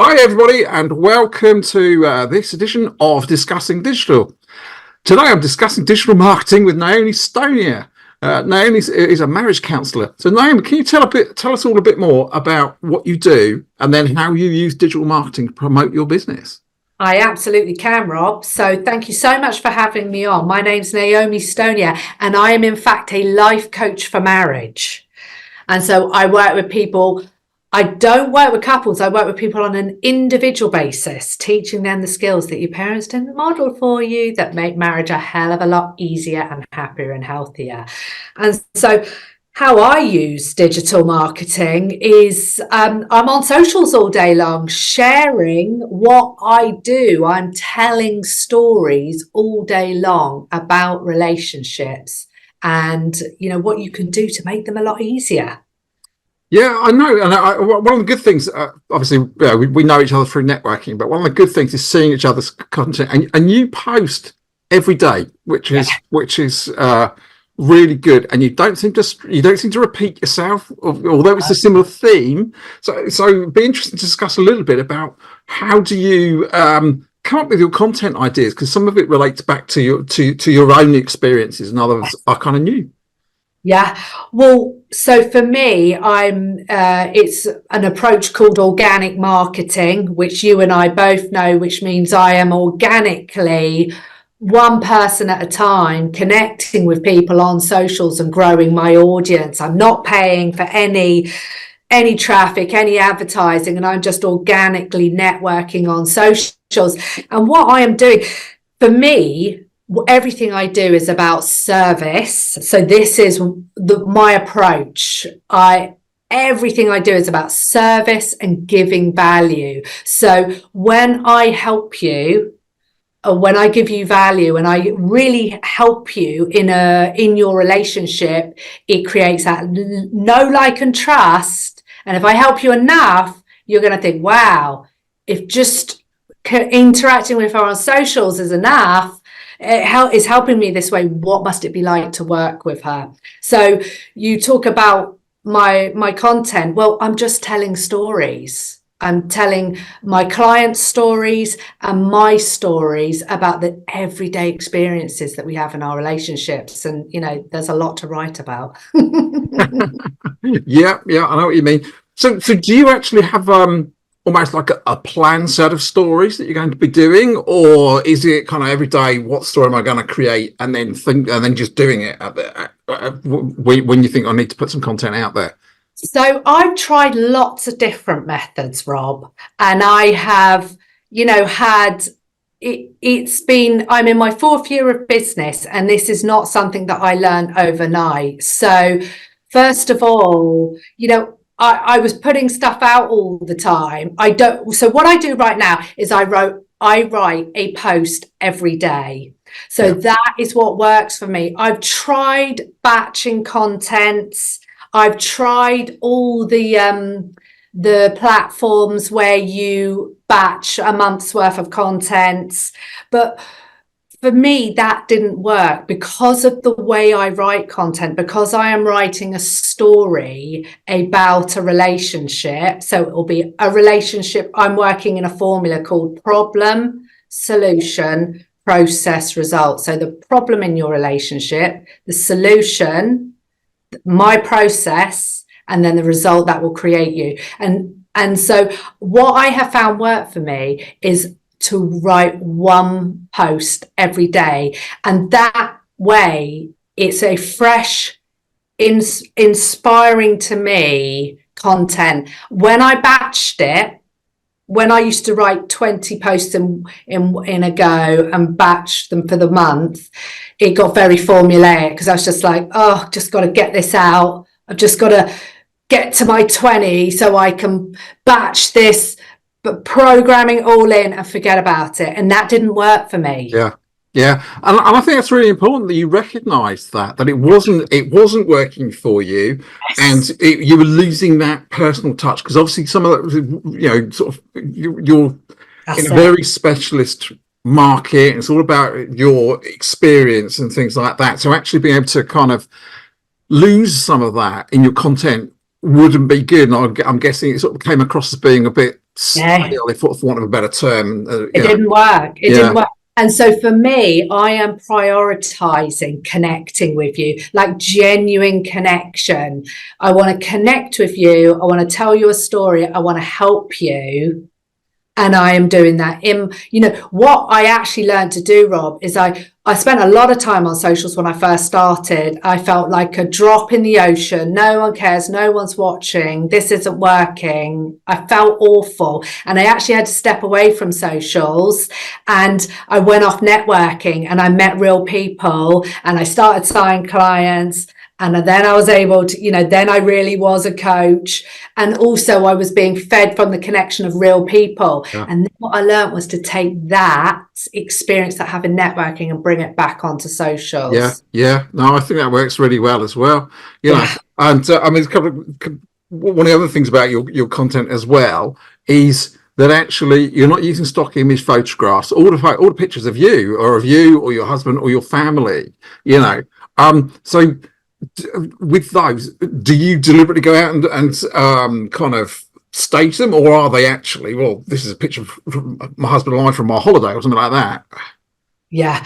Hi, everybody, and welcome to this edition of Discussing Digital. Today, I'm discussing digital marketing with Naomi Stonier. Naomi is a marriage counsellor. So, Naomi, can you tell us all a bit more about what you do and then how you use digital marketing to promote your business? I absolutely can, Rob. So thank you so much for having me on. My name's Naomi Stonier, and I am in fact a life coach for marriage. And so I work with people. I don't work with couples. I work with people on an individual basis, teaching them the skills that your parents didn't model for you that make marriage a hell of a lot easier and happier and healthier. And so how I use digital marketing is I'm on socials all day long, sharing what I do. I'm telling stories all day long about relationships and, what you can do to make them a lot easier. Yeah, I know. And one of the good things, obviously, we know each other through networking, but one of the good things is seeing each other's content. And you post every day, which is really good. And you don't seem to repeat yourself, although it's a similar theme. So it'd be interesting to discuss a little bit about how do you come up with your content ideas, because some of it relates back to your own experiences, and others are kind of new. Yeah, well, so for me, it's an approach called organic marketing, which you and I both know, which means I am organically one person at a time connecting with people on socials and growing my audience. I'm not paying for any traffic, any advertising, and I'm just organically networking on socials. And what I am doing, for me, everything I do is about service. So this is my approach. Everything I do is about service and giving value. So when I help you, or when I give you value and I really help you in your relationship, it creates that know, like, and trust. And if I help you enough, you're going to think, wow, if just interacting with her on socials is enough, is helping me this way, what must it be like to work with her? So you talk about my content. Well, I'm just telling stories. I'm telling my clients' stories and my stories about the everyday experiences that we have in our relationships. And, there's a lot to write about. Yeah, I know what you mean. So do you actually have almost like a planned set of stories that you're going to be doing, or is it kind of every day, what story am I going to create, and then just doing it when you think I need to put some content out there? So I've tried lots of different methods, Rob, and I have, had I'm in my 4th year of business, and this is not something that I learned overnight. So first of all, I was putting stuff out all the time. So what I do right now is I write a post every day. So that is what works for me. I've tried batching contents. I've tried all the platforms where you batch a month's worth of contents, but for me, that didn't work because of the way I write content, because I am writing a story about a relationship. So it will be a relationship. I'm working in a formula called problem, solution, process, result. So the problem in your relationship, the solution, my process, and then the result that will create you. And so what I have found work for me is to write one post every day, and that way it's a fresh, inspiring to me content. When I batched it, when I used to write 20 posts in a go and batch them for the month, it got very formulaic because I was just like, just got to get this out. I've just got to get to my 20 so I can batch this, but programming all in and forget about it. And that didn't work for me. Yeah. And I think that's really important that you recognise that it wasn't working for you. Yes. And you were losing that personal touch, because obviously some of that, you're in a very specialist market. It's all about your experience and things like that. So actually being able to kind of lose some of that in your content wouldn't be good. And I'm guessing it sort of came across as being a bit Yeah. stale, if for want of a better term. It didn't work. It Yeah. didn't work. And so for me, I am prioritizing connecting with you, like genuine connection. I want to connect with you. I want to tell you a story. I want to help you. And I am doing that. What I actually learned to do, Rob, is I spent a lot of time on socials when I first started. I felt like a drop in the ocean. No one cares. No one's watching. This isn't working. I felt awful. And I actually had to step away from socials, and I went off networking, and I met real people, and I started signing clients. And then I was able to, then I really was a coach. And also I was being fed from the connection of real people. Yeah. And then what I learned was to take that experience that I have in networking and bring it back onto socials. Yeah. No, I think that works really well as well. And I mean, one of the other things about your content as well is that actually you're not using stock image photographs. All the pictures of you or your husband or your family. So with those, do you deliberately go out and kind of stage them, or are they actually, well, this is a picture from my husband and I from our holiday or something like that? Yeah,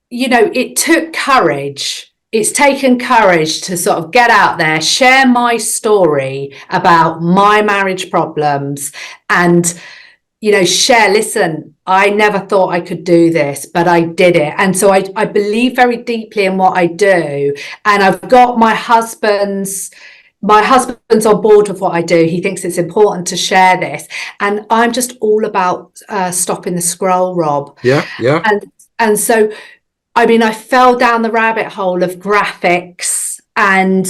it took courage. It's taken courage to sort of get out there, share my story about my marriage problems, and listen, I never thought I could do this, but I did it. And so I believe very deeply in what I do. And I've got my husband's on board with what I do. He thinks it's important to share this. And I'm just all about stopping the scroll, Rob. Yeah. And so, I mean, I fell down the rabbit hole of graphics and,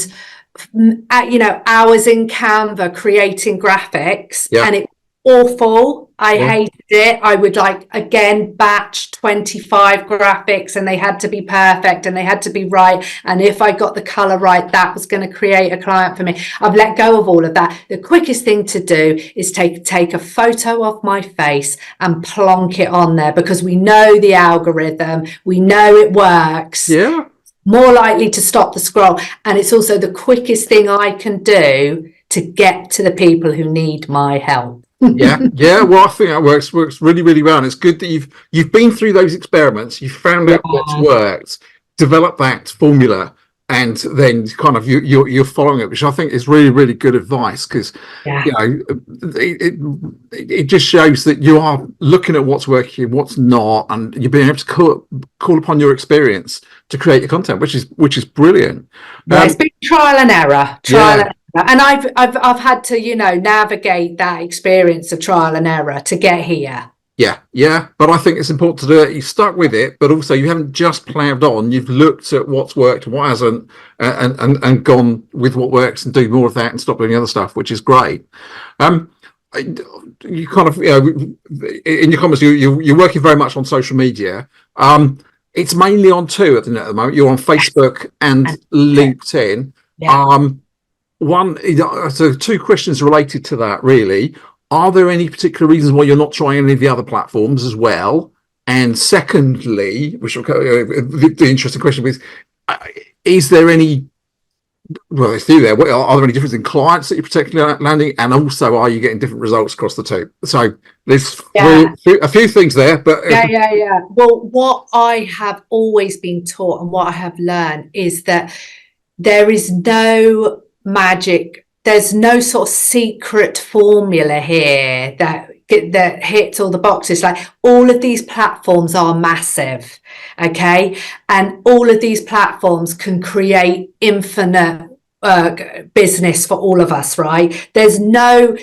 hours in Canva creating graphics. Yeah. And it awful. I hated it. I would batch 25 graphics, and they had to be perfect and they had to be right. And if I got the color right, that was going to create a client for me. I've let go of all of that. The quickest thing to do is take a photo of my face and plonk it on there, because we know the algorithm, we know it works. Yeah. More likely to stop the scroll. And it's also the quickest thing I can do to get to the people who need my help. Yeah. Well, I think that works really, really well. And it's good that you've been through those experiments, you've found out what's worked, developed that formula, and then kind of you're following it, which I think is really, really good advice, because it just shows that you are looking at what's working, what's not, and you're being able to call upon your experience to create your content, which is brilliant. It's been trial and error. And I've had to, navigate that experience of trial and error to get here. Yeah. But I think it's important to do it. You stuck with it, but also you haven't just ploughed on. You've looked at what's worked, what hasn't, and gone with what works and do more of that and stop doing the other stuff, which is great. You kind of, in your comments, you're working very much on social media. It's mainly on two at the moment. You're on Facebook and LinkedIn. Yeah. So two questions related to that, really. Are there any particular reasons why you're not trying any of the other platforms as well? And secondly, which the interesting question is there any, well, there's there. Are there any difference in clients that you're particularly landing? And also, are you getting different results across the two? So there's a few things there. But Yeah. Well, what I have always been taught and what I have learned is that there is no magic. There's no sort of secret formula here that hits all the boxes. Like, all of these platforms are massive, okay? And all of these platforms can create infinite business for all of us, right? There's no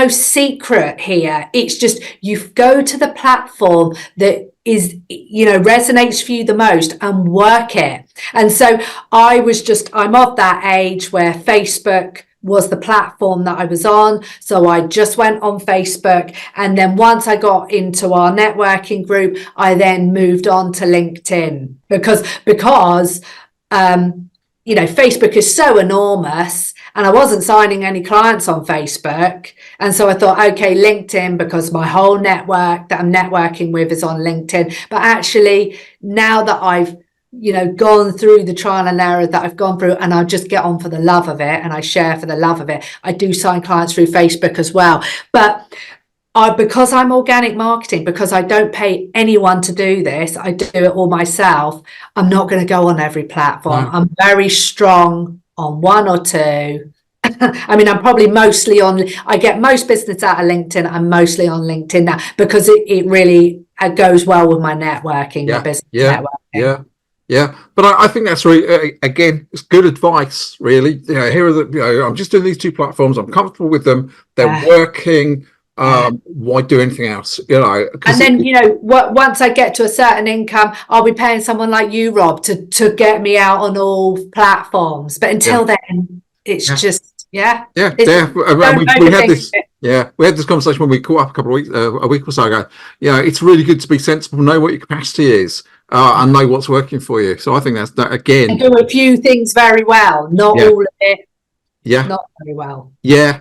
secret here. It's just you go to the platform that is, resonates for you the most and work it. And so I'm of that age where Facebook was the platform that I was on. So I just went on Facebook. And then once I got into our networking group, I then moved on to LinkedIn because Facebook is so enormous, and I wasn't signing any clients on Facebook. And so I thought, okay, LinkedIn, because my whole network that I'm networking with is on LinkedIn. But actually, now that I've gone through the trial and error that I've gone through, and I just get on for the love of it, and I share for the love of it. I do sign clients through Facebook as well, but because I'm organic marketing, because I don't pay anyone to do this, I do it all myself. I'm not going to go on every platform. No. I'm very strong on one or two. I mean, I'm probably mostly I get most business out of LinkedIn. I'm mostly on LinkedIn now because it really goes well with my networking, my business networking. Yeah. But I think that's really, again, it's good advice, really. Here are the, I'm just doing these two platforms. I'm comfortable with them. They're working. Why do anything else? And then, once I get to a certain income, I'll be paying someone like you, Rob, to get me out on all platforms. But until then, it's just, we had this conversation when we caught up a week or so ago. It's really good to be sensible, know what your capacity is, and know what's working for you. So I think that again, and do a few things very well, not all of it. Yeah, not very well. Yeah.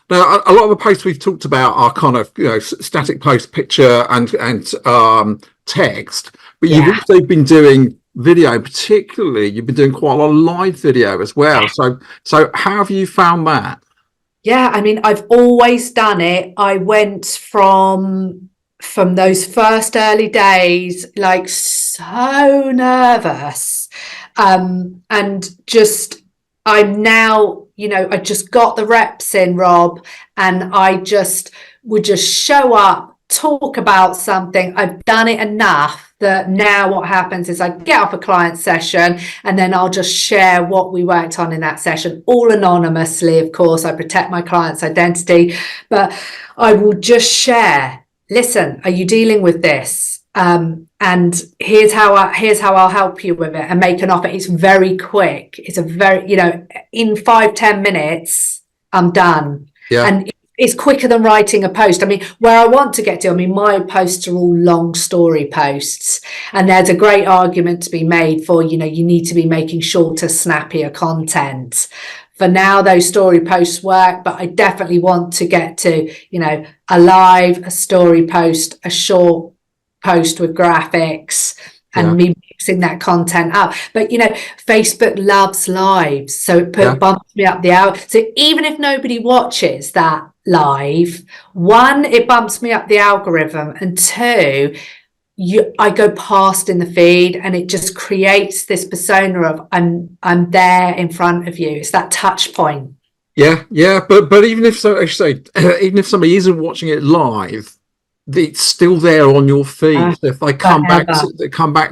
Now, a lot of the posts we've talked about are kind of static post, picture and text, but you've also been doing video, particularly you've been doing quite a lot of live video as well. So how have you found that? Yeah, I mean, I've always done it. I went from those first early days, like so nervous, and just I'm now, I just got the reps in, Rob, and I just would just show up, talk about something. I've done it enough that now what happens is I get off a client session and then I'll just share what we worked on in that session, all anonymously. Of course, I protect my client's identity, but I will just share, listen, are you dealing with this? And here's how I'll help you with it, and make an offer. It's very quick. It's a very, in 5-10 minutes, I'm done. Yeah. And it's quicker than writing a post. I mean, where I want to get to, my posts are all long story posts, and there's a great argument to be made for, you need to be making shorter, snappier content. For now, those story posts work, but I definitely want to get to, a live, a story post, a short post with graphics, and me mixing that content up. But Facebook loves lives, so it bumps me up the hour. So even if nobody watches that live, one, it bumps me up the algorithm, and two, I go past in the feed, and it just creates this persona of I'm there in front of you. It's that touch point. But even if even if somebody isn't watching it live, it's still there on your feed. So if they come back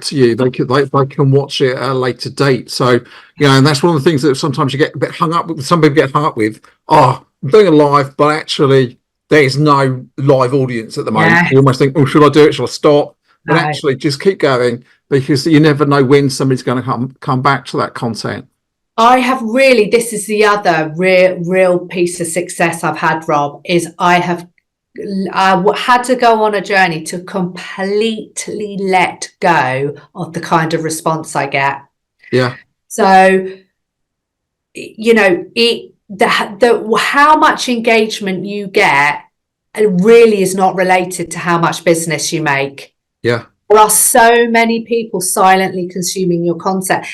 to you, they can watch it at a later date. So and that's one of the things that sometimes you get a bit hung up with. Some people get hung up with. I'm doing a live, but actually there's no live audience at the moment. You almost think, should I do it? Should I stop? But actually, just keep going, because you never know when somebody's going to come back to that content. I have really. This is the other real piece of success I've had, Rob. Is I had to go on a journey to completely let go of the kind of response I get. Yeah. So, how much engagement you get really is not related to how much business you make. Yeah. There are so many people silently consuming your content.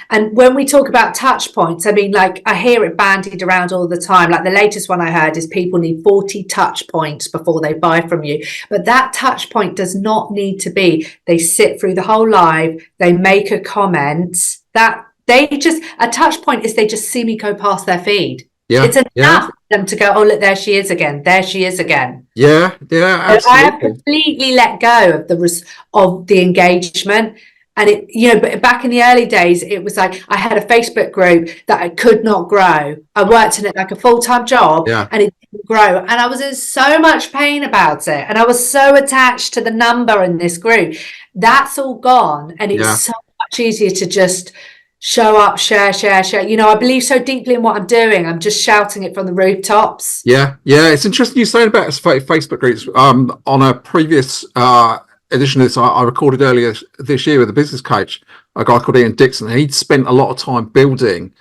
And when we talk about touch points, I mean, like, I hear it bandied around all the time. Like, the latest one I heard is people need 40 touch points before they buy from you. But that touch point does not need to be, they sit through the whole live, they make a comment, that a touch point is they just see me go past their feed. Yeah. It's enough for them to go, look, there she is again. There she is again. Yeah, absolutely. So I have completely let go of the engagement. And but back in the early days, it was like I had a Facebook group that I could not grow. I worked in it like a full-time job, and it didn't grow. And I was in so much pain about it. And I was so attached to the number in this group. That's all gone. And it's so much easier to just show up, share. I believe so deeply in what I'm doing. I'm just shouting it from the rooftops. Yeah. It's interesting you saying about Facebook groups. On a previous edition of this, I recorded earlier this year with a business coach, a guy called Ian Dixon. He'd spent a lot of time building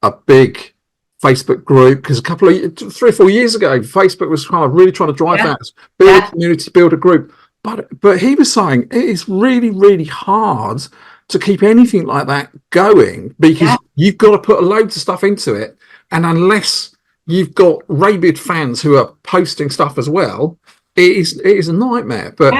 a big Facebook group, because 3 or 4 years ago, Facebook was kind of really trying to drive that, build a community, build a group. But he was saying it is really, really hard to keep anything like that going, because you've got to put loads of stuff into it, and unless you've got rabid fans who are posting stuff as well, it is a nightmare. But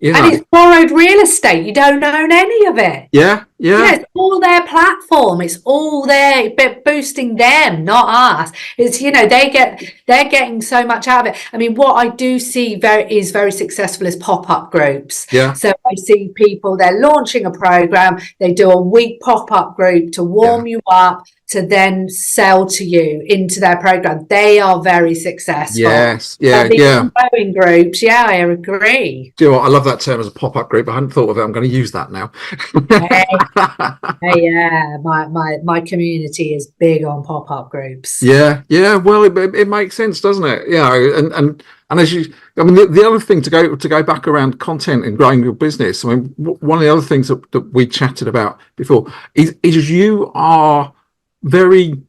and it's borrowed real estate. You don't own any of it. It's all their platform. It's all there, but boosting them, not us. It's they're getting so much out of it. I mean, what I do see is very successful is pop-up groups. So I see people, they're launching a program, they do a week pop-up group to warm you up, to then sell to you into their program. They are very successful. Growing groups, I agree. Do you know what? I love that term as a pop-up group. I hadn't thought of it. I'm going to use that now. My community is big on pop-up groups. Well, it makes sense, doesn't it? And as the other thing to go back around content and growing your business. I mean, one of the other things that we chatted about before is you are very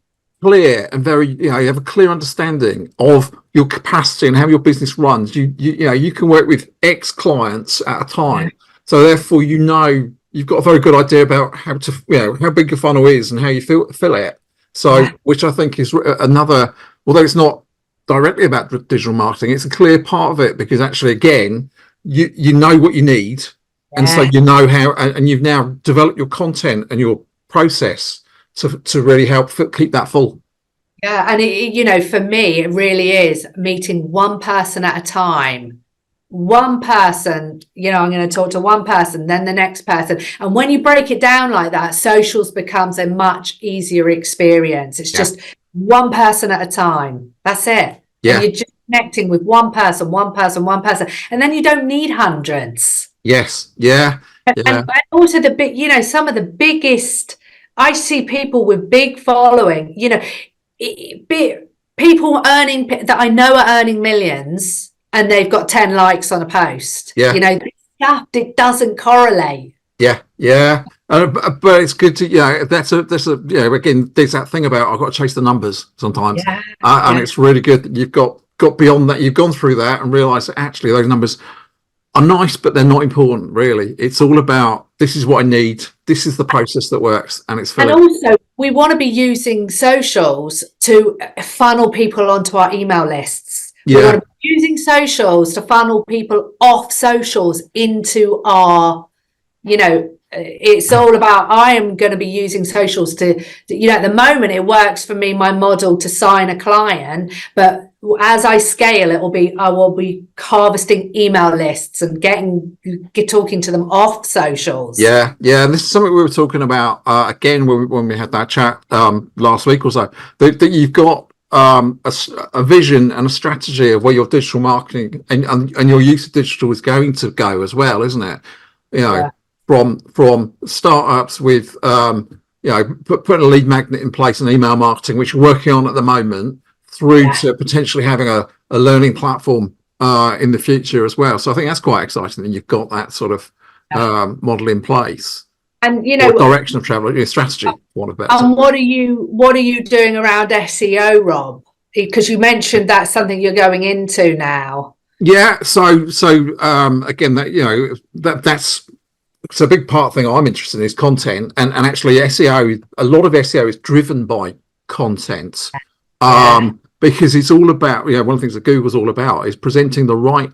clear and very, you have a clear understanding of your capacity and how your business runs. You can work with X clients at a time, so therefore you've got a very good idea about how to how big your funnel is and how you fill it. So which I think is another, although it's not directly about digital marketing, it's a clear part of it, because actually again you know what you need, and so you know how, and you've now developed your content and your process to really help keep that full. And for me, it really is meeting one person at a time. One person, I'm going to talk to one person, then the next person. And when you break it down like that, socials becomes a much easier experience. It's just one person at a time. That's it. And you're just connecting with one person. And then you don't need hundreds. And also the big, some of the biggest, I see people with big following, people earning that I know are earning millions, and they've got 10 likes on a post. It doesn't correlate. But it's good to that's a again, there's that thing about I've got to chase the numbers sometimes, and it's really good that you've got beyond that, you've gone through that and realized that actually those numbers are nice, but they're not important, really. It's all about, this is what I need, this is the process that works, and it's. And also, we want to be using socials to funnel people onto our email lists. We want to be using socials to funnel people off socials into our, it's all about, I am going to be using socials to at the moment it works for me, my model to sign a client, but as I scale, I will be harvesting email lists and talking to them off socials. And this is something we were talking about again when we had that chat last week or so, that you've got a vision and a strategy of where your digital marketing and your use of digital is going to go as well, isn't it? From startups with putting a lead magnet in place and email marketing, which we're working on at the moment, through to potentially having a learning platform in the future as well. So I think that's quite exciting that you've got that sort of model in place, and direction of travel, strategy. And what are you doing around SEO, Rob? Because you mentioned that's something you're going into now. So again, that's a big part thing I'm interested in is content, and actually SEO. A lot of SEO is driven by content. Because it's all about, one of the things that Google's all about is presenting the right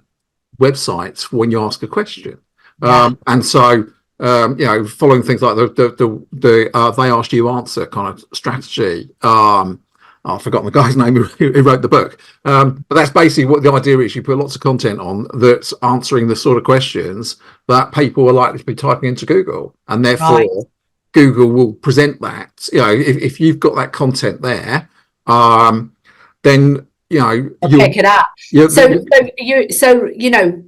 websites when you ask a question. And so, following things like the they asked you answer kind of strategy. I've forgotten the guy's name who wrote the book. But that's basically what the idea is. You put lots of content on that's answering the sort of questions that people are likely to be typing into Google. And therefore, Google will present that. If you've got that content there, then you'll pick it up. So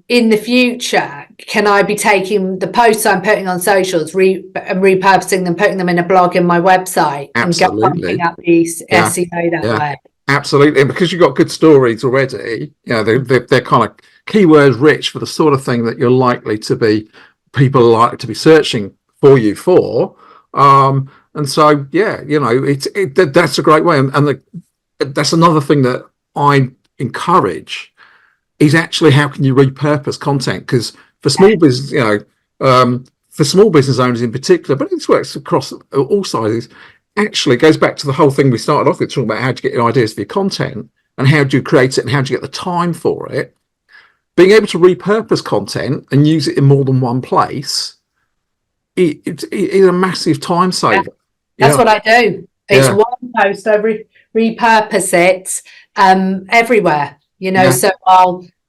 in the future, can I be taking the posts I'm putting on socials, and repurposing them, putting them in a blog in my website, and bumping up the SEO that way? Absolutely, and because you've got good stories already, they're kind of keyword rich for the sort of thing that you're likely to be, people are likely to be searching for you for. And so, that's a great way. And that's another thing that I encourage is actually how can you repurpose content? Because for small business, for small business owners in particular, but this works across all sizes, actually goes back to the whole thing we started off with, talking about how do you get your ideas for your content and how do you create it and how do you get the time for it. Being able to repurpose content and use it in more than one place it is a massive time saver. That's what I do. It's one post, I repurpose it everywhere, so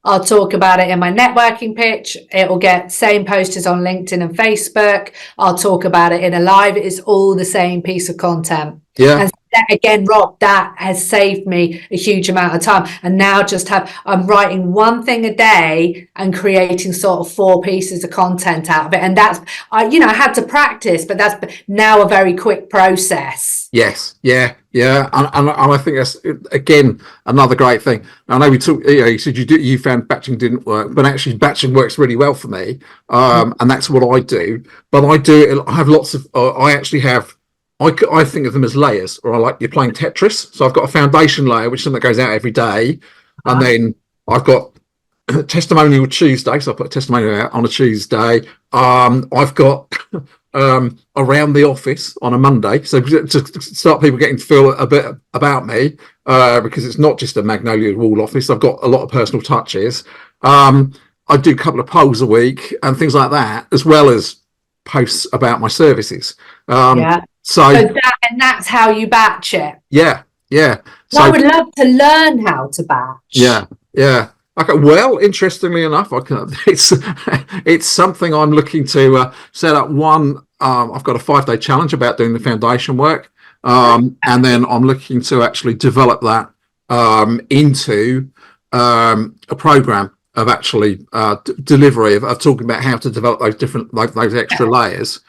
I'll talk about it in my networking pitch. It'll get same posters on LinkedIn and Facebook. I'll talk about it in a live. It's all the same piece of content. Yeah. And again, Rob, that has saved me a huge amount of time. And now I'm writing one thing a day and creating sort of 4 pieces of content out of it. And that's, I had to practice, but that's now a very quick process. Yes. Yeah. And I think that's, again, another great thing. I know we talked, you said you found batching didn't work, but actually batching works really well for me. And that's what I do. But I have lots of, I think of them as layers, or you're playing Tetris. So I've got a foundation layer, which is something that goes out every day. And then I've got testimonial Tuesday. So I put a testimonial out on a Tuesday. I've got around the office on a Monday. So to start people getting to feel a bit about me, because it's not just a magnolia wall office. I've got a lot of personal touches. I do a couple of polls a week and things like that, as well as posts about my services. So that's how you batch it. Yeah. So I would love to learn how to batch. Yeah. Okay. Well, interestingly enough, it's something I'm looking to set up. I've got a 5-day challenge about doing the foundation work, and then I'm looking to actually develop that into a program of actually delivery of talking about how to develop those different those extra layers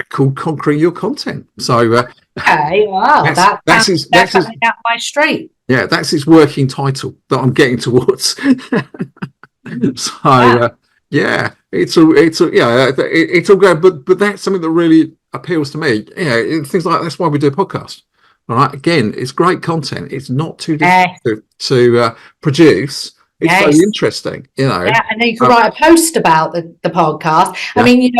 called Conquering Your Content. So okay, wow, that's something up my street. Yeah, that's its working title that I'm getting towards. So it's all good, but that's something that really appeals to me. Things like that's why we do a podcast. All right, again, it's great content. It's not too difficult to produce. It's very interesting, Yeah, and then you can write a post about the podcast. Yeah. I mean,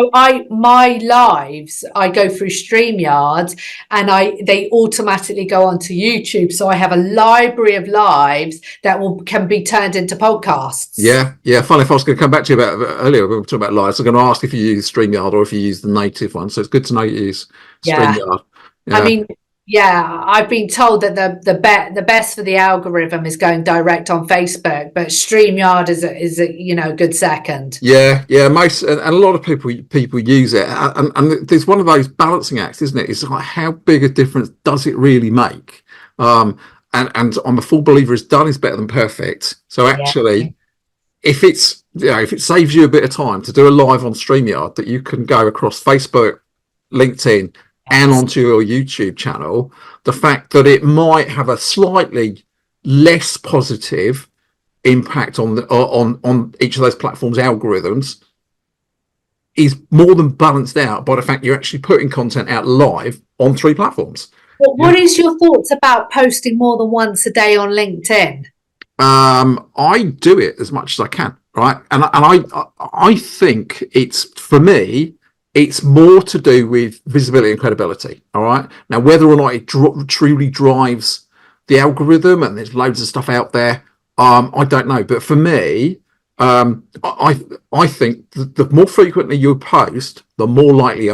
my lives, I go through StreamYard and they automatically go onto YouTube. So I have a library of lives that can be turned into podcasts. Yeah. Funny, if I was going to come back to you about earlier, we were talking about lives. I'm going to ask if you use StreamYard or if you use the native one. So it's good to know you use StreamYard. Yeah. I mean, I've been told that the best for the algorithm is going direct on Facebook, but StreamYard is a good second. Yeah. Most and a lot of people use it, and there's one of those balancing acts, isn't it? It's like, how big a difference does it really make? And I'm a full believer, done is better than perfect. So actually, if it's if it saves you a bit of time to do a live on StreamYard that you can go across Facebook, LinkedIn, and onto your YouTube channel, the fact that it might have a slightly less positive impact on each of those platforms' algorithms is more than balanced out by the fact you're actually putting content out live on 3 platforms. But what is your thoughts about posting more than once a day on LinkedIn? I do it as much as I can, right? And I think for me, it's more to do with visibility and credibility. All right. Now, whether or not it truly drives the algorithm, and there's loads of stuff out there, I don't know. But for me, I think the more frequently you post, the more likely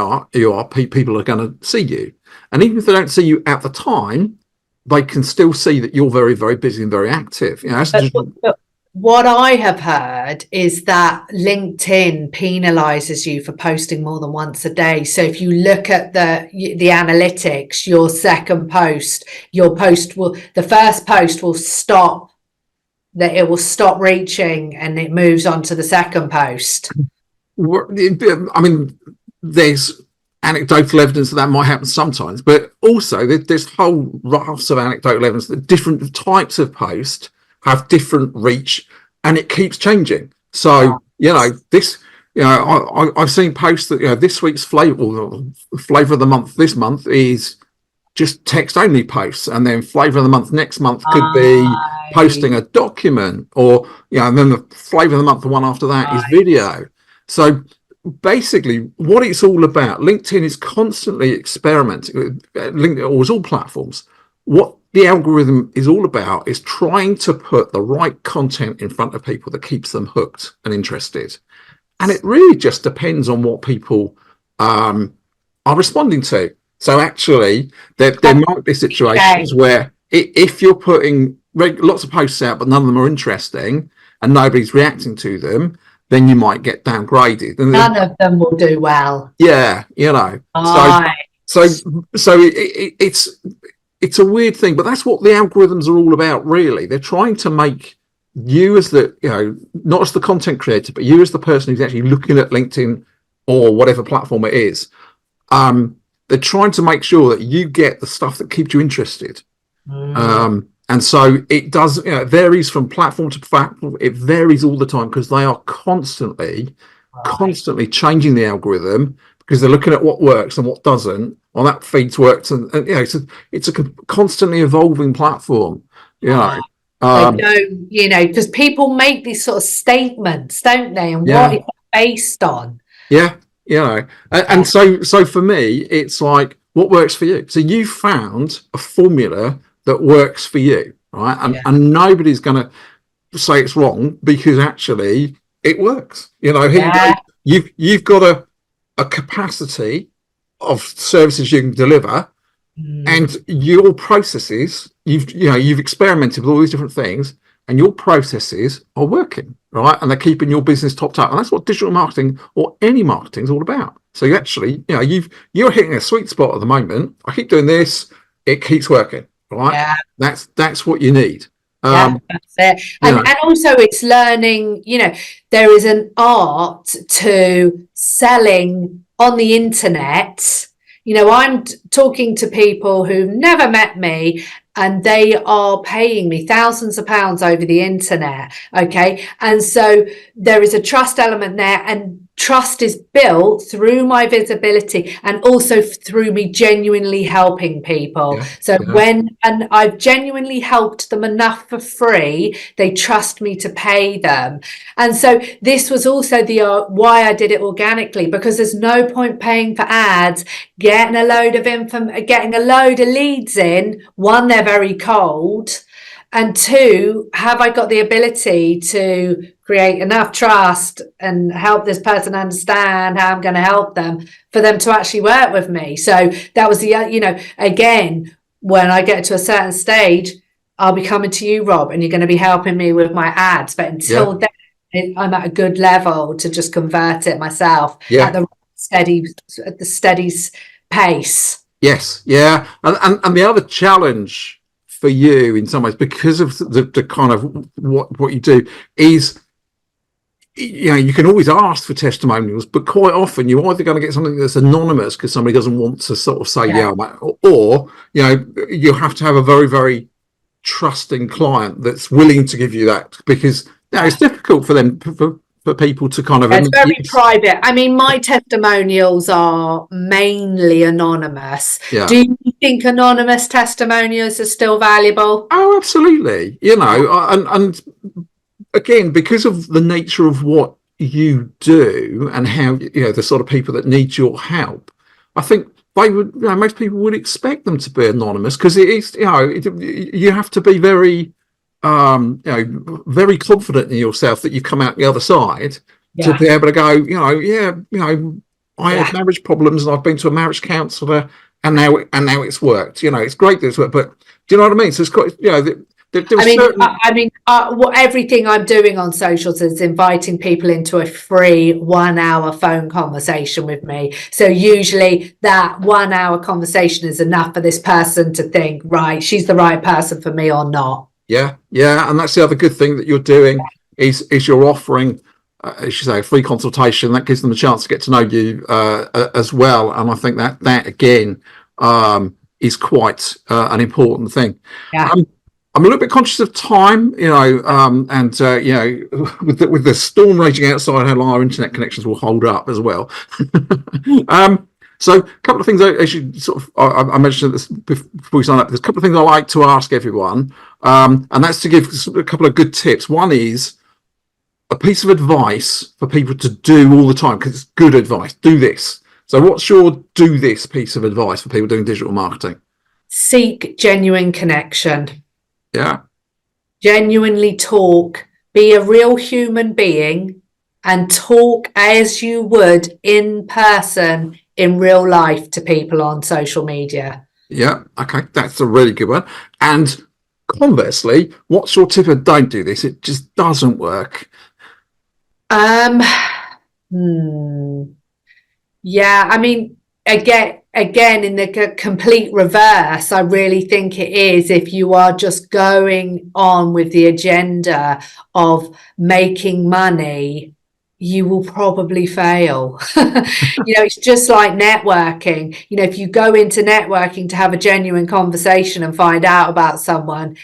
people are going to see you. And even if they don't see you at the time, they can still see that you're very, very busy and very active. What I have heard is that LinkedIn penalizes you for posting more than once a day. So if you look at the analytics, your second post, the first post will stop, that it will stop reaching and it moves on to the second post. I mean, there's anecdotal evidence that might happen sometimes, but also there's whole rafts of anecdotal evidence that different types of posts have different reach, and it keeps changing. So I've seen posts that this week's flavor of the month this month is just text only posts, and then flavor of the month next month could be posting a document, or and then the flavor of the month the one after that is video. So basically what it's all about, LinkedIn is constantly experimenting, LinkedIn, or as all platforms, what the algorithm is all about is trying to put the right content in front of people that keeps them hooked and interested. And it really just depends on what people are responding to. So actually, there might be situations where if you're putting lots of posts out, but none of them are interesting and nobody's reacting to them, then you might get downgraded. And none of them will do well. Yeah, you know. So it's a weird thing, but that's what the algorithms are all about, really. They're trying to make you as the, not as the content creator, but you as the person who's actually looking at LinkedIn or whatever platform it is. They're trying to make sure that you get the stuff that keeps you interested. And so it does, it varies from platform to platform. It varies all the time because they are constantly changing the algorithm because they're looking at what works and what doesn't. Well, that feeds works, and it's a constantly evolving platform. They don't, because people make these sort of statements, don't they? And what it's based on. Yeah, and so for me, it's like, what works for you? So you found a formula that works for you, right? And nobody's going to say it's wrong because actually it works. You've got a capacity of services you can deliver, and your processes, you've experimented with all these different things, and your processes are working, right? And they're keeping your business topped up. And that's what digital marketing or any marketing is all about. So you actually, you're hitting a sweet spot at the moment. I keep doing this, it keeps working, right? That's what you need. That's it. And also it's learning, there is an art to selling on the internet. I'm talking to people who've never met me and they are paying me thousands of pounds over the internet. Okay. And so there is a trust element there, and trust is built through my visibility and also through me genuinely helping people. And I've genuinely helped them enough for free, they trust me to pay them. And so this was also why I did it organically, because there's no point paying for ads, getting a load of leads in. One, they're very cold, and two, have I got the ability to create enough trust and help this person understand how I'm going to help them for them to actually work with me? So that was again, when I get to a certain stage, I'll be coming to you, Rob, and you're going to be helping me with my ads. But until then, I'm at a good level to just convert it myself at the steady pace. Yes, yeah, and the other challenge for you in some ways, because of the kind of what you do, is you can always ask for testimonials, but quite often you're either going to get something that's anonymous because somebody doesn't want to sort of say or you have to have a very, very trusting client that's willing to give you that, because it's difficult for them for people to kind of it's very private. I mean, my testimonials are mainly anonymous. Do you think anonymous testimonials are still valuable? Oh, absolutely. And again, because of the nature of what you do and how the sort of people that need your help, I think they would, most people would expect them to be anonymous, because it is, you have to be very very confident in yourself that you've come out the other side to be able to go, I had marriage problems and I've been to a marriage counsellor and now it's worked. It's great that it's worked, but do you know what I mean? So it's got, everything I'm doing on socials is inviting people into a free 1 hour phone conversation with me. So usually that 1 hour conversation is enough for this person to think, right, she's the right person for me or not. Yeah, and that's the other good thing that you're doing is you're offering, as you say, a free consultation that gives them a chance to get to know you as well. And I think that again is quite an important thing. I'm a little bit conscious of time, and with the storm raging outside, how long our internet connections will hold up as well. So a couple of things, as you sort of, I mentioned this before we sign up, there's a couple of things I like to ask everyone, and that's to give a couple of good tips. One is, a piece of advice for people to do all the time, because it's good advice. Do this. So what's your do this piece of advice for people doing digital marketing? Seek genuine connection. Yeah. Genuinely talk. Be a real human being and talk as you would in person, in real life, to people on social media. Yeah. Okay. That's a really good one. And conversely, what's your tip of don't do this? It just doesn't work. Yeah, I mean, again, in the complete reverse, I really think it is if you are just going on with the agenda of making money, you will probably fail. It's just like networking. If you go into networking to have a genuine conversation and find out about someone,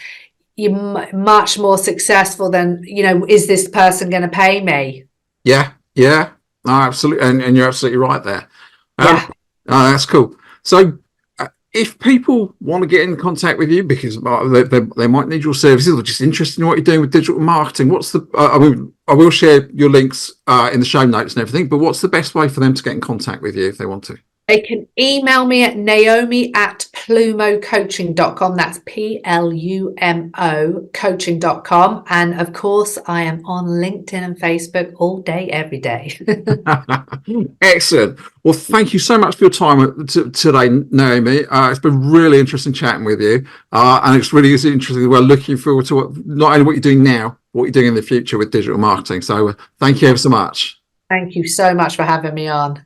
you're much more successful than, is this person going to pay me? Yeah. Yeah. No, absolutely. And you're absolutely right there. Yeah. That's cool. So, if people want to get in contact with you because they might need your services or just interested in what you're doing with digital marketing, what's the? I will share your links in the show notes and everything. But what's the best way for them to get in contact with you if they want to? They can email me at naomi@plumocoaching.com. That's PLUMO coaching.com. And of course, I am on LinkedIn and Facebook all day, every day. Excellent. Well, thank you so much for your time today, Naomi. It's been really interesting chatting with you. And it's really interesting. We're looking forward to not only what you're doing now, what you're doing in the future with digital marketing. So thank you ever so much. Thank you so much for having me on.